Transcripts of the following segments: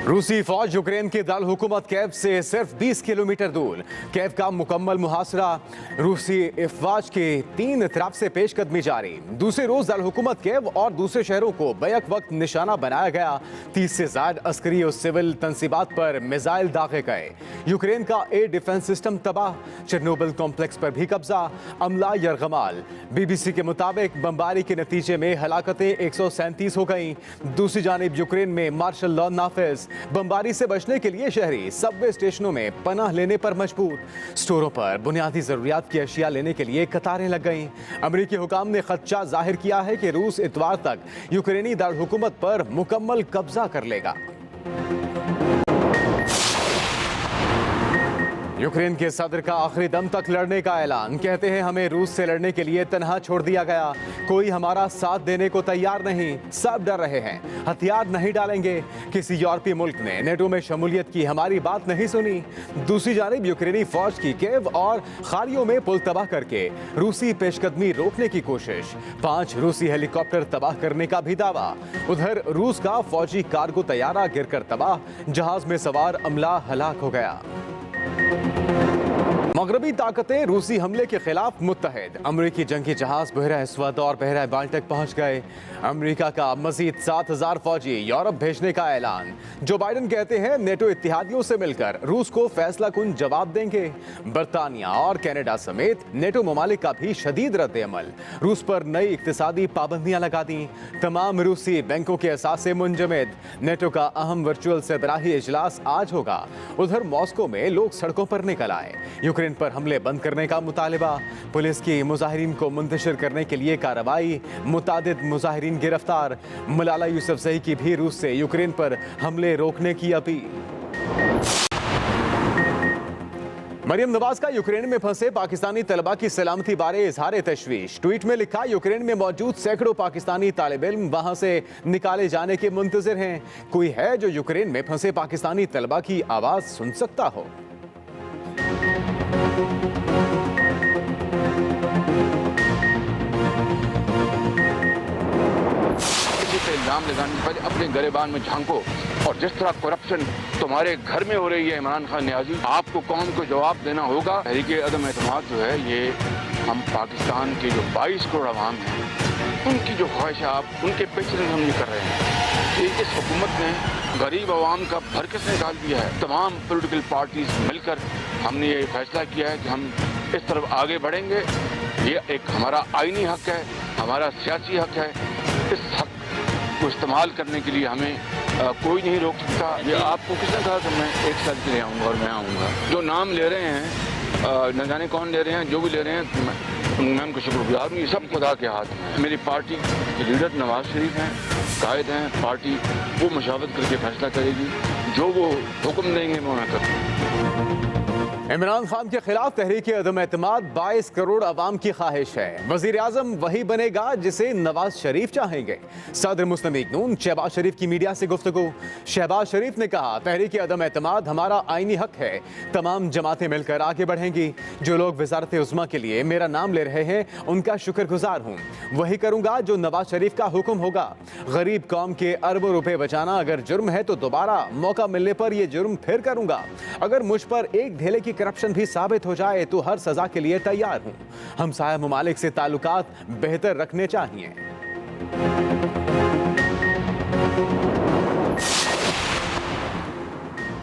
रूसी फौज यूक्रेन के दारुल हुकूमत कीव से सिर्फ 20 किलोमीटर दूर। कीव का मुकम्मल मुहासरा, रूसी अफवाज के 3 इतराफ से पेशकदमी जारी। दूसरे रोज दारुल हुकूमत कीव और दूसरे शहरों को बैक वक्त निशाना बनाया गया। 30 से ज्यादा अस्करी और सिविल तंसीबात पर मिसाइल दागे गए। यूक्रेन का एयर डिफेंस सिस्टम तबाह। चेरनोबिल कॉम्प्लेक्स पर भी कब्जा, अमला यरगमाल। BBC के मुताबिक बमबारी के नतीजे में हलाकतें 137 हो गई। दूसरी जानिब यूक्रेन में मार्शल लॉ नाफिज। बमबारी से बचने के लिए शहरी सबवे स्टेशनों में पनाह लेने पर मजबूर। स्टोरों पर बुनियादी जरूरियात की अशिया लेने के लिए कतारें लग गईं। अमरीकी हुकाम ने खदशा जाहिर किया है कि रूस इतवार तक यूक्रेनी दारुल हुकूमत पर मुकम्मल कब्जा कर लेगा। यूक्रेन के सदर का आखिरी दम तक लड़ने का ऐलान। कहते हैं हमें रूस से लड़ने के लिए तनहा छोड़ दिया गया, कोई हमारा साथ देने को तैयार नहीं, सब डर रहे हैं, हथियार नहीं डालेंगे। किसी यूरोपीय मुल्क ने नेटो में शमूलियत की हमारी बात नहीं सुनी। दूसरी जानिब यूक्रेनी फौज की कीव और खारियों में पुल तबाह करके रूसी पेशकदमी रोकने की कोशिश। 5 रूसी हेलीकॉप्टर तबाह करने का भी दावा। उधर रूस का फौजी कार्गो तैयारा गिरकर तबाह, जहाज में सवार अमला हलाक हो गया। मगरबी ताकतें रूसी हमले के खिलाफ मुत्तहिद। अमरीकी जंगी जहाज बहरा अस्वद और बहरा बाल्टिक पहुंच गए। अमरीका का मजीद 7000 फौजी यूरोप भेजने का ऐलान। जो बाइडन कहते हैं नेटो इत्तेहादियों से मिलकर रूस को फैसला कुन जवाब देंगे। बरतानिया और कनाडा समेत नेटो ममालिक का भी शदीद रद्द अमल। रूस पर नई इक्तिसादी पाबंदियां लगा दी। तमाम रूसी बैंकों के असासे मुंजमद। नेटो का अहम वर्चुअल सरबराही इजलास आज होगा। उधर मॉस्को में लोग सड़कों पर निकल आए। यूक्रेन पर हमले बंद करने का मुतालिबा। पुलिस की मुजाहिरीन को मुंतशिर करने के लिए कार्रवाई। मुतादिद मुजाहिरीन गिरफ्तार। मलाला यूसुफजई की भी रूस से यूक्रेन पर हमले रोकने की अपील। मरियम नवाज का यूक्रेन में फंसे पाकिस्तानी तलबा की सलामती बारे इजहार तशवीश। ट्वीट में लिखा, यूक्रेन में मौजूद सैकड़ों पाकिस्तानी तालिब इल्म वहां से निकाले जाने के मुंतजिर हैं। कोई है जो यूक्रेन में फंसे पाकिस्तानी तलबा की आवाज सुन सकता हो? इल्जाम लगाने से पहले अपने गरेबान में झांको। और जिस तरह करप्शन तुम्हारे घर में हो रही है इमरान खान नियाजी, आपको कौन को जवाब देना होगा। तहरीके अदम एतमाद जो है, ये हम पाकिस्तान के जो 22 करोड़ आवाम हैं उनकी जो ख्वाहिश है, आप उनके पेश हम नहीं कर रहे हैं। कि इस हुकूमत ने गरीब आवाम का भरकस निकाल दिया है। तमाम पोलिटिकल पार्टीज मिलकर हमने ये फैसला किया है कि हम इस तरफ आगे बढ़ेंगे। ये एक हमारा आईनी हक है, हमारा सियासी हक है। इस हक को इस्तेमाल करने के लिए हमें कोई नहीं रोक सकता। ये आपको किसने कहा कि मैं 1 साल के लिए आऊँगा और मैं आऊँगा? जो नाम ले रहे हैं, न जाने कौन ले रहे हैं, जो भी ले रहे हैं, मैं उनको शुक्रगुजार हूँ। ये सब खुदा के हाथ में। मेरी पार्टी के लीडर नवाज शरीफ हैं, कायद हैं। पार्टी वो मशावरत करके फैसला करेगी, जो वो हुक्म देंगे मैं करूँगा। इमरान खान के खिलाफ तहरीक अदम एतमाद 22 करोड़ अवाम की ख्वाहिश है। वजीर आजम वही बनेगा जिसे नवाज शरीफ चाहेंगे। सदर मुस्लिम लीग नून शहबाज शरीफ की मीडिया से गुफ्तगू। शहबाज शरीफ ने कहा, तहरीक अदम एतमाद हमारा आईनी हक है, तमाम जमातें मिलकर आगे बढ़ेंगी। जो लोग वजारत उज़्मा के लिए मेरा नाम ले रहे हैं उनका शुक्रगुजार हूँ। वही करूँगा जो नवाज शरीफ का हुक्म होगा। गरीब कौम के अरबों रुपए बचाना अगर जुर्म है तो दोबारा मौका मिलने पर यह जुर्म फिर करूँगा। अगर मुझ पर एक ढेले की करप्शन भी साबित हो जाए तो हर सजा के लिए तैयार हूं। हमसाया ममालिक से ताल्लुकात बेहतर रखने चाहिए।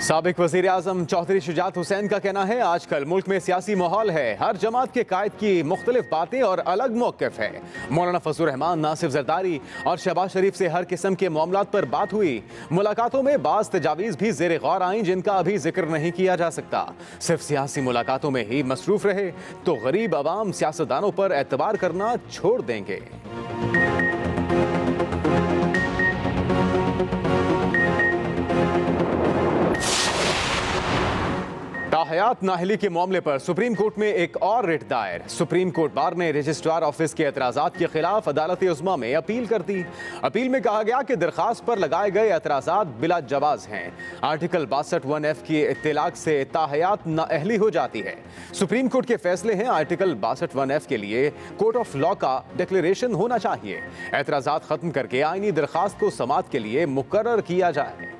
साबिक वजीर आजम चौधरी शुजात हुसैन का कहना है, आजकल मुल्क में सियासी माहौल है, हर जमात के कायद की मुख्तलिफ बातें और अलग मौक़िफ़ है। मौलाना फजलुर रहमान, नासिफ जरदारी और शहबाज शरीफ से हर किस्म के मामलात पर बात हुई। मुलाकातों में बाज़ तजावीज़ भी ज़ेर गौर आईं जिनका अभी जिक्र नहीं किया जा सकता। सिर्फ सियासी मुलाकातों में ही मसरूफ़ रहे तो गरीब आवाम सियासतदानों पर एतबार करना छोड़ देंगे। ताहयात नाहली के मामले पर सुप्रीम कोर्ट में एक और रिट दायर। सुप्रीम कोर्ट बार ने रजिस्ट्रार ऑफिस के एतराज़ात के खिलाफ अदालत उज़्मा में अपील कर दी। अपील में कहा गया कि दरखास्त पर लगाए गए एतराज़ात बिला जवाज़ हैं। आर्टिकल 62(1)(f) की इत्तलाक से ताहयात नाअहली हो जाती है। सुप्रीम कोर्ट के फैसले हैं, आर्टिकल 62(1)(f) के लिए कोर्ट ऑफ लॉ का डिक्लेरेशन होना चाहिए। एतराज़ात खत्म करके आईनी दरखास्त को समाअत के लिए मुकर्रर किया जाए।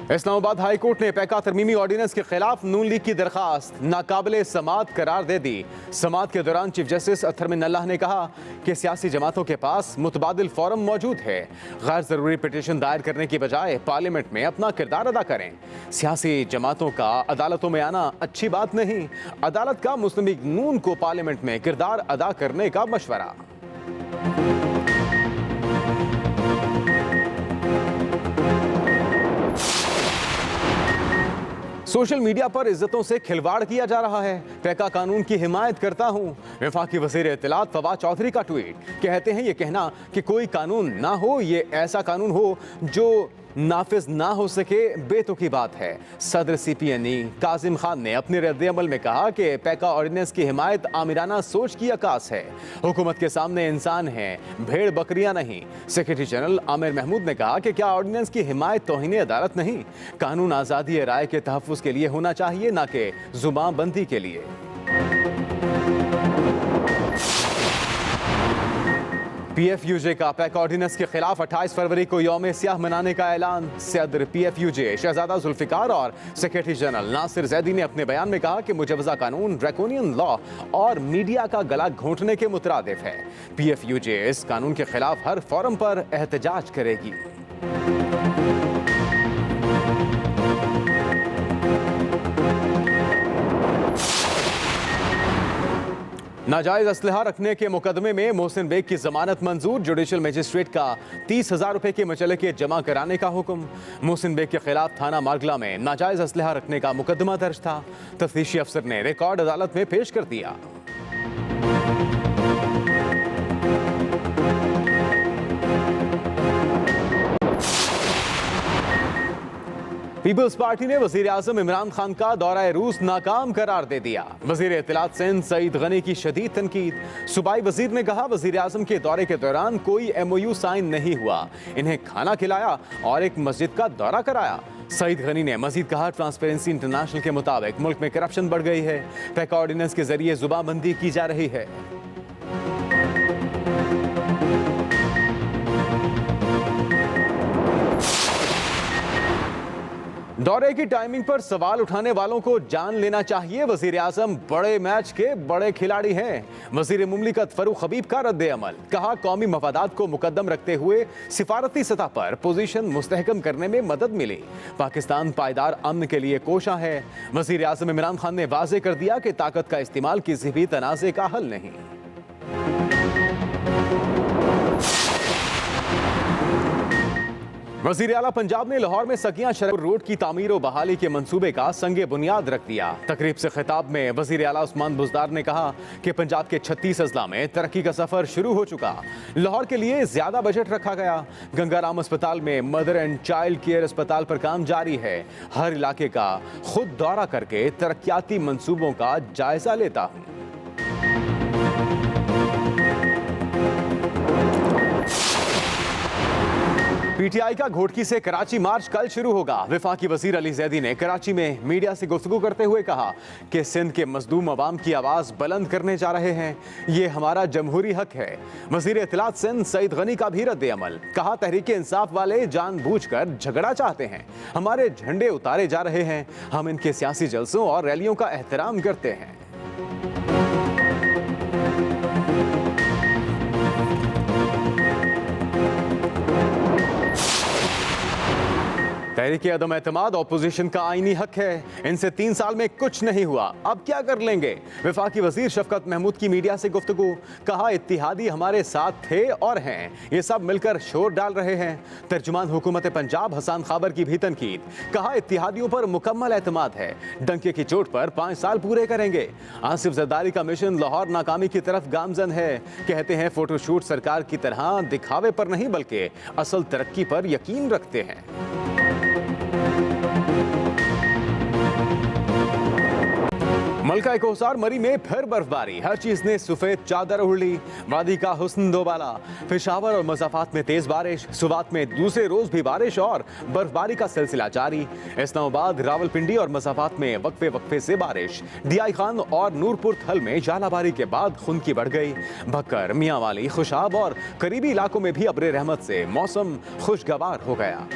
इस्लामाबाद हाई कोर्ट ने पैका तरमीमी ऑर्डिनेंस के खिलाफ नून लीग की दरखास्त नाकाबिले समात करार दे दी। समात के दौरान चीफ जस्टिस अत्तर मिन्नल्लाह ने कहा कि सियासी जमातों के पास मुतबादिल फोरम मौजूद है, गैर जरूरी पिटीशन दायर करने की बजाय पार्लियामेंट में अपना किरदार अदा करें। सियासी जमातों का अदालतों में आना अच्छी बात नहीं, अदालत का मुस्लिम लीग नून को पार्लियामेंट में किरदार अदा करने का मशवरा। सोशल मीडिया पर इज्जतों से खिलवाड़ किया जा रहा है, पैका कानून की हिमायत करता हूं। वफाकी वज़ीर इत्तलात फवाद चौधरी का ट्वीट। कहते हैं ये कहना कि कोई कानून ना हो, ये ऐसा कानून हो जो नाफिज ना हो सके, बेतुकी बात है। सदर CPNE कासिम खान ने अपने रद्द-ए-अमल में कहा कि पैका ऑर्डिनेंस की हिमायत आमिराना सोच की अक्कास है। हुकूमत के सामने इंसान हैं, भेड़ बकरियां नहीं। सेक्रेटरी जनरल आमिर महमूद ने कहा कि क्या ऑर्डिनेंस की हिमायत तौहीन अदालत नहीं, कानून आज़ादी राय के तहफ़्फ़ुज़ के लिए होना चाहिए, ना कि ज़ुबानबंदी के लिए। PFUJ का पैका ऑर्डिनेंस के खिलाफ 28 फरवरी को यौम सियाह मनाने का ऐलान। सदर PFUJ शहजादा जुल्फिकार और सेक्रेटरी जनरल नासिर जैदी ने अपने बयान में कहा कि मुजवजा कानून ड्रैकोनियन लॉ और मीडिया का गला घोंटने के मुतरादिफ है। PFUJ इस कानून के खिलाफ हर फोरम पर एहतजाज करेगी। नाजायज असलहा रखने के मुकदमे में मोहसिन बेग की जमानत मंजूर। जुडिशल मजिस्ट्रेट का 30,000 रुपए के मुचलके जमा कराने का हुक्म। मोहसिन बेग के खिलाफ थाना मारगला में नाजायज असलहा रखने का मुकदमा दर्ज था। तफ्तीशी अफसर ने रिकॉर्ड अदालत में पेश कर दिया। पीपल्स पार्टी ने वजीर आजम इमरान खान का दौरा रूस नाकाम करार दे दिया। वजीर इत्तलात सिंध सईद गनी की शदीद तनकीद। सूबाई वजीर ने कहा वजीर आजम के दौरे के दौरान कोई MOU साइन नहीं हुआ, इन्हें खाना खिलाया और एक मस्जिद का दौरा कराया। सईद गनी ने मजीद कहा ट्रांसपेरेंसी इंटरनेशनल के मुताबिक मुल्क में करप्शन बढ़ गई है, पैका ऑर्डिनेंस के जरिए जुबानबंदी की जा रही है। दौरे की टाइमिंग पर सवाल उठाने वालों को जान लेना चाहिए। वजीर आजम बड़े मैच के बड़े खिलाड़ी हैं। वजीर मुमलिकत फरूख हबीब का रद्द-ए-अमल। कहा कौमी मफादात को मुकद्दम रखते हुए सिफारती सतह पर पोजीशन मुस्तहकम करने में मदद मिली। पाकिस्तान पायदार अमन के लिए कोशा है। वजीर आजम इमरान खान ने वाज़े कर दिया कि ताकत का इस्तेमाल किसी भी तनाज़े का हल नहीं। वज़ीर आला पंजाब ने लाहौर में सकियां शरक रोड की तामीर और बहाली के मंसूबे का संगे बुनियाद रख दिया। तकरीब से खिताब में वज़ीर आला उस्मान बुज़दार ने कहा कि पंजाब के 36 अजला में तरक्की का सफर शुरू हो चुका। लाहौर के लिए ज्यादा बजट रखा गया। गंगाराम अस्पताल में मदर एंड चाइल्ड केयर अस्पताल पर काम जारी है। हर इलाके का खुद दौरा करके तरक्याती मंसूबों का जायजा लेता हूँ। PTI का घोटकी से कराची मार्च कल शुरू होगा। वफाकी वजीर अली जैदी ने कराची में मीडिया से गुफ्तगू करते हुए कहा कि सिंध के मजलूम अवाम की आवाज बुलंद करने जा रहे हैं, ये हमारा जमहूरी हक है। वजीर इत्तलात सिंध सईद गनी का भी रद्द-ए-अमल। कहा तहरीक इंसाफ वाले जानबूझकर झगड़ा चाहते हैं, हमारे झंडे उतारे जा रहे हैं, हम इनके सियासी जलसों और रैलियों का एहतराम करते हैं। तहरीक अदम एतमाद ऑपोजिशन का आईनी हक है, इनसे 3 साल में कुछ नहीं हुआ, अब क्या कर लेंगे। वफाकी वजीर शफकत महमूद की मीडिया से गुफ्तगू। कहा इत्तिहादी हमारे साथ थे और हैं, ये सब मिलकर शोर डाल रहे हैं। तर्जुमान हुकूमत पंजाब हसन खाबर की भी तनकीद। कहा इत्तिहादियों पर मुकम्मल एतमाद है, डंके की चोट पर 5 साल पूरे करेंगे। आसिफ जरदारी का मिशन लाहौर नाकामी की तरफ गामजन है। कहते हैं फोटोशूट सरकार की तरह दिखावे पर नहीं बल्कि असल तरक्की पर यकीन रखते हैं। मलका कोसार मरी में फिर बर्फबारी, हर चीज ने सफेद चादर ओढ़ ली। वादी का हुस्न दोबाला। पेशावर और मज़ाफात में तेज बारिश, सुवात में दूसरे रोज भी बारिश और बर्फबारी का सिलसिला जारी। इस्लामाबाद, रावलपिंडी और मज़ाफात में वक्फे वक्फे से बारिश। DI खान और नूरपुर थल में जालाबारी के बाद खुनकी बढ़ गई। भक्कर, मियांवाली, खुशाब और करीबी इलाकों में भी अब्र रहमत से मौसम खुशगवार हो गया।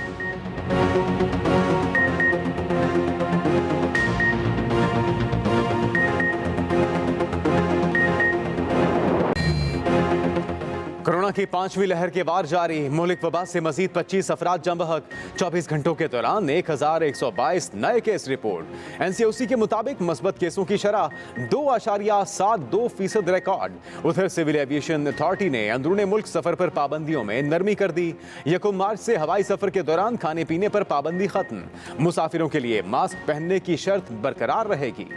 कोरोना की 5वीं लहर के वार जारी। मुल्क वबा से मजीद 25 अफराद जम बहक। 24 घंटों के दौरान 1122 नए केस रिपोर्ट। एनसीओसी के मुताबिक मस्बत केसों की शरह 2.72% रिकॉर्ड। उधर सिविल एविएशन अथॉरिटी ने अंदरूनी मुल्क सफर पर पाबंदियों में नरमी कर दी। 1 मार्च से हवाई सफर के दौरान खाने पीने पर पाबंदी खत्म। मुसाफिरों के लिए मास्क पहनने की शर्त बरकरार रहेगी।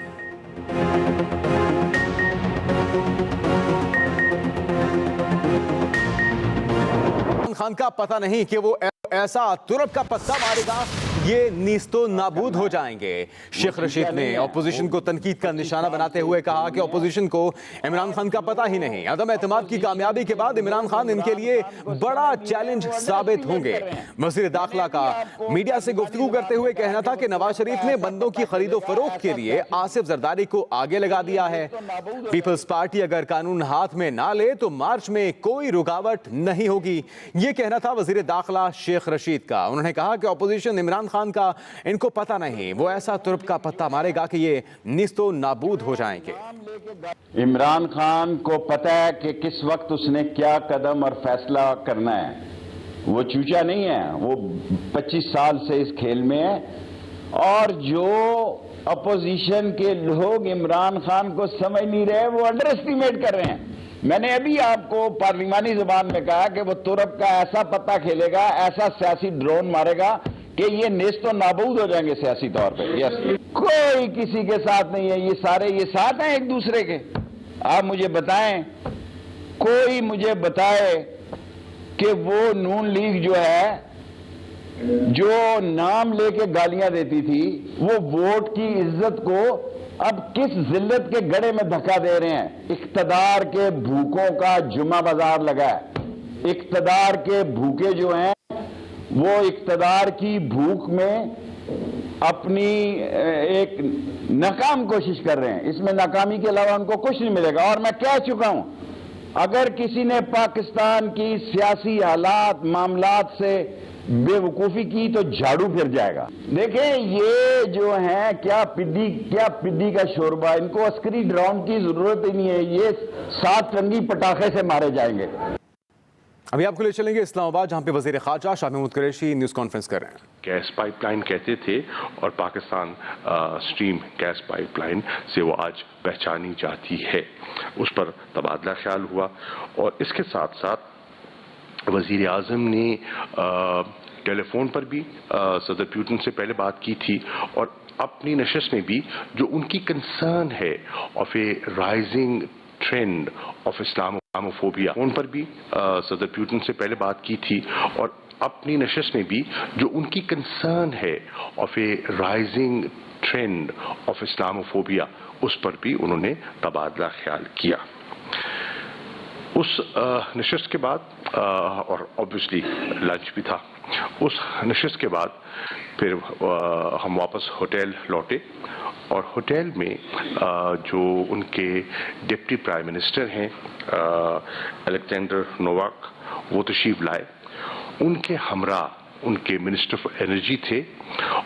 खान का पता नहीं कि वो ऐसा तुरंत का पत्ता मारेगा ये नीस्तो नाबूद हो जाएंगे। शेख रशीद ने अपोजिशन को तनकीद का निशाना बनाते हुए कहा कि अपोजिशन को इमरान खान का पता ही नहीं। अदम एतमाद की कामयाबी के बाद इमरान खान इनके लिए बड़ा चैलेंज साबित होंगे। वज़ीर दाखिला का मीडिया से गुफ्तगू करते हुए कहना था कि नवाज शरीफ ने बंदों की खरीदो फरोख्त के लिए आसिफ जरदारी को आगे लगा दिया है। पीपल्स पार्टी अगर कानून हाथ में ना ले तो मार्च में कोई रुकावट नहीं होगी, ये कहना था वज़ीर दाखिला शेख रशीद का। उन्होंने कहा कि अपोजिशन इमरान खान का इनको पता नहीं, वो ऐसा तुर्क का पत्ता मारेगा कि ये निस्तो नाबूद हो जाएंगे। इमरान खान को पता है कि किस वक्त उसने क्या कदम और फैसला करना है। वो चूचा नहीं है, वो 25 साल से इस खेल में है। और जो अपोजिशन के लोग इमरान खान को समझ नहीं रहे, वो अंडर एस्टिमेट कर रहे हैं। मैंने अभी आपको पार्लिमानी जुबान में कहा कि वो तुर्क का ऐसा पत्ता खेलेगा, ऐसा सियासी ड्रोन मारेगा कि ये नेस्तो नाबूद हो जाएंगे सियासी तौर पे। यस, कोई किसी के साथ नहीं है, ये सारे ये साथ हैं एक दूसरे के। आप मुझे बताएं, कोई मुझे बताए कि वो नून लीग जो है, जो नाम लेके गालियां देती थी, वो वोट की इज्जत को अब किस जिल्लत के गड़े में धक्का दे रहे हैं। इख्तदार के भूखों का जुमा बाजार लगा है। इख्तदार के भूखे जो हैं वो इख्तदार की भूख में अपनी एक नाकाम कोशिश कर रहे हैं। इसमें नाकामी के अलावा उनको कुछ नहीं मिलेगा। और मैं कह चुका हूं, अगर किसी ने पाकिस्तान की सियासी हालात मामलात से बेवकूफी की तो झाड़ू फिर जाएगा। देखें, ये जो है क्या पिद्दी का शोरबा, इनको अस्करी ड्रोन की जरूरत ही नहीं है। ये 7 रंगी पटाखे से मारे जाएंगे। अभी आपको ले चलेंगे इस्लामाबाद, जहां पे वजीर खारजा शाह महमूद कुरैशी न्यूज कॉन्फ्रेंस कर रहे हैं। गैस पाइपलाइन कहते थे और पाकिस्तान स्ट्रीम गैस पाइपलाइन से वो आज पहचानी जाती है। उस पर तबादला ख्याल हुआ और इसके साथ साथ वजीर आजम ने टेलीफोन पर भी सदर पुतिन से पहले बात की थी और अपनी नशिस्त में भी जो उनकी कंसर्न है of A rising trend of Islamophobia, उन पर भी सदर पुतिन से पहले बात की थी और अपनी नशिस्त में भी जो उनकी कंसर्न है of A rising trend of Islamophobia, उस पर भी उन्होंने तबादला ख्याल किया। उस नशिस्त के बाद और ऑब्वियसली लंच भी था। उस नशिस्त के बाद फिर हम वापस होटल लौटे और होटल में जो उनके डिप्टी प्राइम मिनिस्टर हैं अलेक्जेंडर नोवाक, वो तशरीफ लाए। उनके हमरा उनके मिनिस्टर ऑफ एनर्जी थे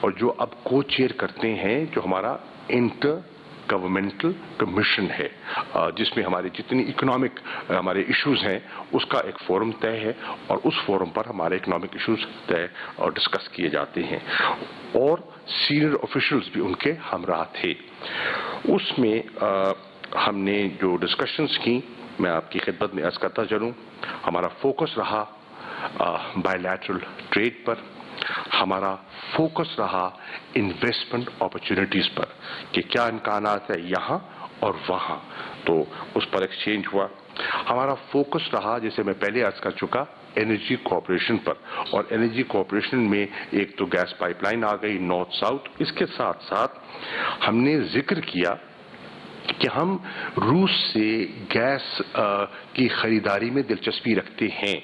और जो अब को चेयर करते हैं जो हमारा इंटर गवर्नमेंटल कमीशन है, जिसमें हमारे जितनी इकोनॉमिक हमारे इश्यूज हैं उसका एक फोरम तय है और उस फोरम पर हमारे इकोनॉमिक इश्यूज तय और डिस्कस किए जाते हैं और सीनियर ऑफिशियल्स भी उनके हमरा थे। उसमें हमने जो डिस्कशंस की, मैं आपकी खिदमत में अर्ज करता चलूं, हमारा फोकस रहा बायलैटरल ट्रेड पर, हमारा फोकस रहा इन्वेस्टमेंट अपॉर्चुनिटीज पर कि क्या इम्कानात है यहाँ और वहाँ, तो उस पर एक्सचेंज हुआ। हमारा फोकस रहा, जैसे मैं पहले अर्ज कर चुका, एनर्जी कॉर्पोरेशन पर और एनर्जी कॉर्पोरेशन में एक तो गैस पाइपलाइन आ गई नॉर्थ साउथ। इसके साथ साथ हमने जिक्र किया कि हम रूस से गैस की खरीदारी में दिलचस्पी रखते हैं।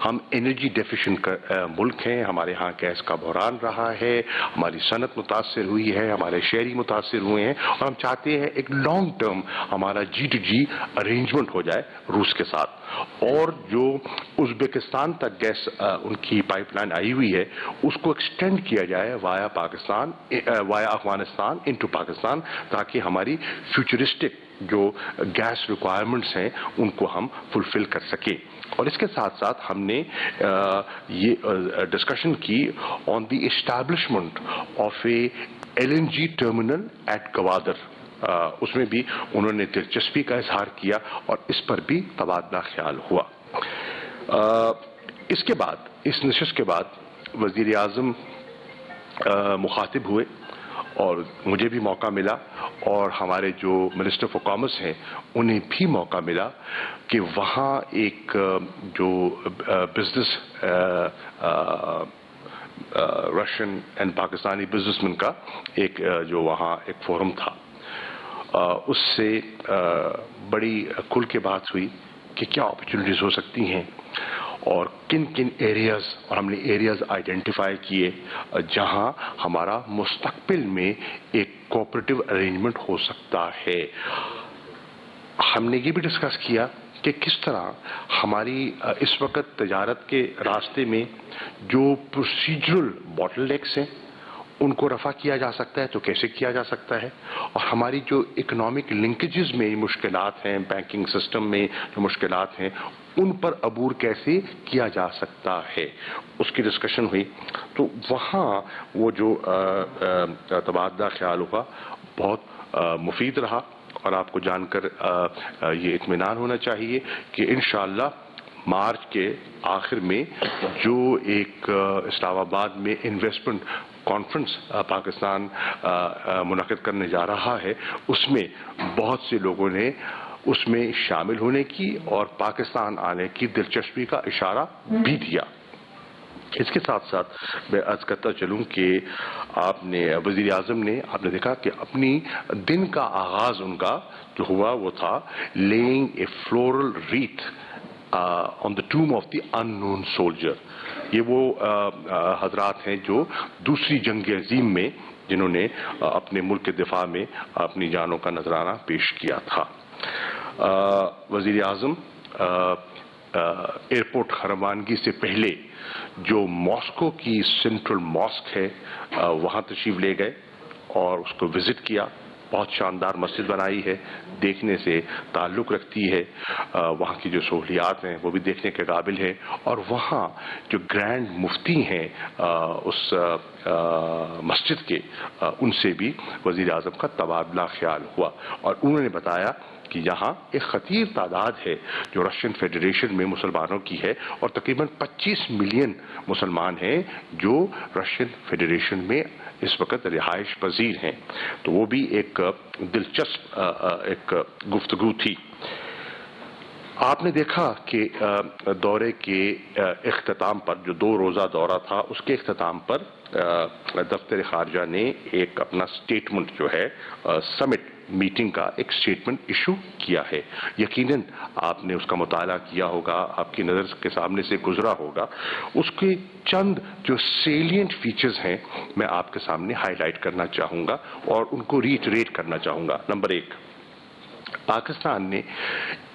हम एनर्जी डेफिशिएंट मुल्क हैं, हमारे यहाँ गैस का बहरान रहा है, हमारी सनत मुतासर हुई है, हमारे शहरी मुतासर हुए हैं और हम चाहते हैं एक लॉन्ग टर्म हमारा G2G अरेंजमेंट हो जाए रूस के साथ। और जो उज़्बेकिस्तान तक गैस उनकी पाइपलाइन आई हुई है उसको एक्सटेंड किया जाए via Pakistan, via Afghanistan into Pakistan, ताकि हमारी फ्यूचरिस्टिक डोमेस्टिक जो गैस रिक्वायरमेंट्स हैं उनको हम फुलफिल कर सकें। और इसके साथ साथ हमने ये डिस्कशन की on the establishment of a LNG terminal at Gwadar. उसमें भी उन्होंने दिलचस्पी का इजहार किया और इस पर भी तबादला ख्याल हुआ। इसके बाद, इस नशिस्त के बाद वज़ीर आज़म मुखातिब हुए और मुझे भी मौका मिला और हमारे जो मिनिस्टर फॉर कॉमर्स हैं उन्हें भी मौका मिला कि वहाँ एक जो business Russian and Pakistani businessman का एक जो वहाँ एक फोरम था, उससे बड़ी खुल के बात हुई कि क्या अपॉर्चुनिटीज हो सकती हैं और किन किन एरियाज, और हमने एरियाज आइडेंटिफाई किए जहां हमारा मुस्तकबिल में एक कोऑपरेटिव अरेंजमेंट हो सकता है। हमने ये भी डिस्कस किया कि किस तरह हमारी इस वक्त तजारत के रास्ते में जो प्रोसीजरल बॉटलनेक्स हैं उनको रफा किया जा सकता है, तो कैसे किया जा सकता है, और हमारी जो इकोनॉमिक लिंकेजेस में मुश्किलात हैं, बैंकिंग सिस्टम में जो मुश्किलात हैं, उन पर अबूर कैसे किया जा सकता है, उसकी डिस्कशन हुई। तो वहाँ वो जो तबादला ख्याल हुआ बहुत मुफीद रहा और आपको जानकर ये इत्मीनान होना चाहिए कि इंशाअल्लाह मार्च के आखिर में जो एक इस्लामाबाद में इन्वेस्टमेंट कॉन्फ्रेंस पाकिस्तान मुनक़िद करने जा रहा है, उसमें बहुत से लोगों ने उसमें शामिल होने की और पाकिस्तान आने की दिलचस्पी का इशारा भी दिया। इसके साथ साथ मैं अर्ज करता चलूँ कि आपने वज़ीर आज़म ने, आपने देखा कि अपनी दिन का आगाज़ उनका जो हुआ वो था laying A floral wreath on the टूम of the unknown soldier. ये वो हजरात हैं जो दूसरी जंग अज़ीम में जिन्होंने अपने मुल्क के दिफा में अपनी जानों का नजराना पेश किया था। वज़ीर आज़म एयरपोर्ट रवानगी से पहले जो मॉस्को की सेंट्रल मॉस्क है वहाँ तशरीफ ले गए और उसको विजिट किया। बहुत शानदार मस्जिद बनाई है, देखने से ताल्लुक़ रखती है, वहाँ की जो सहूलियात हैं वो भी देखने के काबिल है। और वहाँ जो ग्रैंड मुफ्ती हैं उस मस्जिद के, उनसे भी वज़ीर आज़म का तबादला ख्याल हुआ और उन्होंने बताया कि यहाँ एक खतीर तादाद है जो रशियन फेडरेशन में मुसलमानों की है और तकरीबन 25 मिलियन मुसलमान हैं जो रशियन फेडरेशन में इस वक्त रिहाइश पजीर हैं। तो वो भी एक दिलचस्प एक गुफ्तगू थी। आपने देखा कि दौरे के इख्तिताम पर, जो 2 रोज़ा दौरा था, उसके इख्तिताम पर दफ्तर खारजा ने एक अपना स्टेटमेंट जो है समिट मीटिंग का एक स्टेटमेंट इशू किया है। यकीनन आपने उसका मुताला किया होगा, आपकी नज़र के सामने से गुजरा होगा। उसके चंद जो सेलिएंट फीचर्स हैं मैं आपके सामने हाईलाइट करना चाहूँगा और उनको रीइटरेट करना चाहूँगा। नंबर 1, पाकिस्तान ने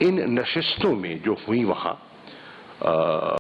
इन नशिस्तों में जो हुई वहाँ